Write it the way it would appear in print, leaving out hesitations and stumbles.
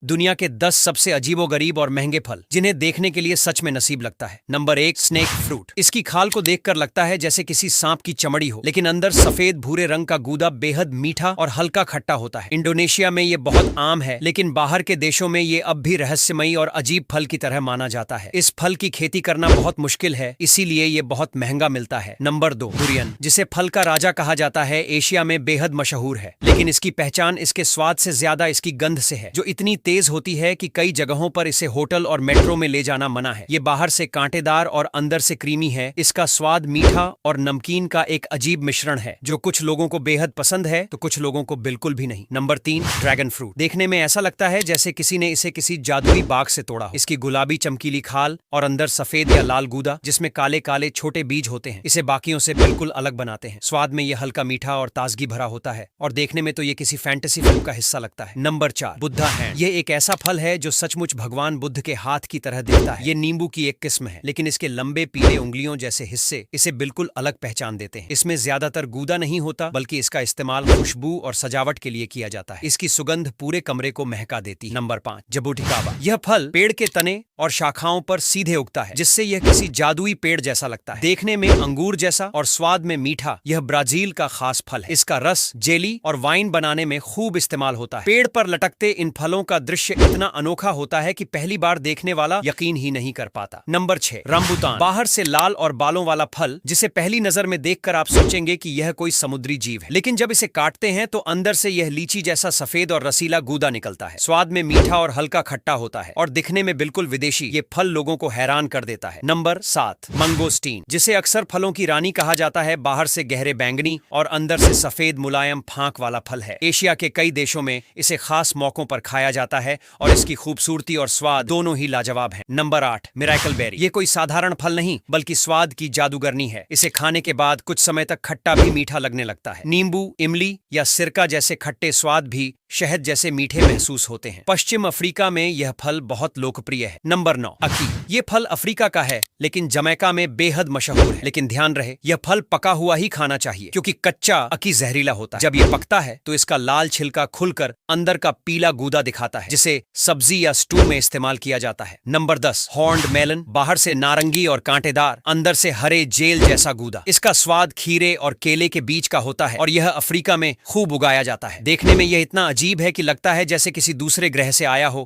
दुनिया के 10 सबसे अजीबोगरीब और महंगे फल जिन्हें देखने के लिए सच में नसीब लगता है। Number 1, snake fruit. इसकी खाल को देखकर लगता है जैसे किसी सांप की चमड़ी हो, लेकिन अंदर सफेद भूरे रंग का गूदा बेहद मीठा और हल्का खट्टा होता है। इंडोनेशिया में ये बहुत आम है, लेकिन बाहर के देशों में ये अब भी रहस्यमयी और अजीब फल की तरह माना जाता है। इस फल की खेती करना बहुत मुश्किल है, इसीलिए ये बहुत महंगा मिलता है। Number 2, durian. जिसे फल का राजा कहा जाता है, एशिया में बेहद मशहूर है, लेकिन इसकी पहचान इसके स्वाद से ज्यादा इसकी गंध से है, जो इतनी तेज होती है कि कई जगहों पर इसे होटल और मेट्रो में ले जाना मना है। ये बाहर से कांटेदार और अंदर से क्रीमी है। इसका स्वाद मीठा और नमकीन का एक अजीब मिश्रण है, जो कुछ लोगों को बेहद पसंद है तो कुछ लोगों को बिल्कुल भी नहीं। Number 3, dragon fruit. देखने में ऐसा लगता है जैसे किसी ने इसे किसी जादुई बाग से तोड़ा हो। इसकी गुलाबी चमकीली खाल और अंदर सफेद या लाल गूदा, जिसमें काले काले छोटे बीज होते हैं, इसे बाकियों से बिल्कुल अलग बनाते हैं। स्वाद में यह हल्का मीठा और ताजगी भरा होता है, और देखने में तो ये किसी फैंटेसी फिल्म का हिस्सा लगता है। Number 4, Buddha hand. ये एक ऐसा फल है जो सचमुच भगवान बुद्ध के हाथ की तरह दिखता है। ये नींबू की एक किस्म है, लेकिन इसके लंबे पीले उंगलियों जैसे हिस्से इसे बिल्कुल अलग पहचान देते हैं। इसमें ज्यादातर गूदा नहीं होता, बल्कि इसका इस्तेमाल खुशबू और सजावट के लिए किया जाता है। इसकी सुगंध पूरे कमरे को महका देती है। नंबर 5, जबूटिकाबा। यह फल पेड़ के तने और शाखाओं पर सीधे उगता है, जिससे यह किसी जादुई पेड़ जैसा लगता है। देखने में अंगूर जैसा और स्वाद में मीठा, यह ब्राजील का खास फल है। इसका रस जेली और वाइन बनाने में खूब इस्तेमाल होता है। पेड़ पर लटकते इन फलों का दृश्य इतना अनोखा होता है कि पहली बार देखने वाला यकीन ही नहीं कर पाता। नंबर 6, रंबुटान। बाहर से लाल और बालों वाला फल, जिसे पहली नजर में देखकर आप सोचेंगे कि यह कोई समुद्री जीव है, लेकिन जब इसे काटते हैं तो अंदर से यह लीची जैसा सफेद और रसीला गूदा निकलता है। स्वाद में मीठा और हल्का खट्टा होता है, और दिखने में बिल्कुल विदेशी। ये फल लोगों को हैरान कर देता है। नंबर 7, मंगोस्टीन। जिसे अक्सर फलों की रानी कहा जाता है। बाहर से गहरे बैंगनी और अंदर से सफेद मुलायम फांक वाला फल है। एशिया के कई देशों में इसे खास मौकों पर खाया जाता है, और इसकी खूबसूरती और स्वाद दोनों ही लाजवाब हैं। Number 8, miracle berry. ये कोई साधारण फल नहीं, बल्कि स्वाद की जादूगरनी है। इसे खाने के बाद कुछ समय तक खट्टा भी मीठा लगने लगता है। नींबू, इमली या सिरका जैसे खट्टे स्वाद भी शहद जैसे मीठे महसूस होते हैं। पश्चिम अफ्रीका में यह फल बहुत लोकप्रिय है। नंबर 9, अकी। ये फल अफ्रीका का है, लेकिन जमैका में बेहद मशहूर है। लेकिन ध्यान रहे, यह फल पका हुआ ही खाना चाहिए, क्योंकि कच्चा अकी जहरीला होता है। जब यह पकता है तो इसका लाल छिलका खुलकर अंदर का पीला गूदा दिखाता है, जिसे सब्जी या स्टू में इस्तेमाल किया जाता है। Number 10, horned melon. बाहर से नारंगी और कांटेदार, अंदर से हरे जेल जैसा गूदा। इसका स्वाद खीरे और केले के बीच का होता है, और यह अफ्रीका में खूब उगाया जाता है। देखने में यह इतना अजीब है कि लगता है जैसे किसी दूसरे ग्रह से आया हो।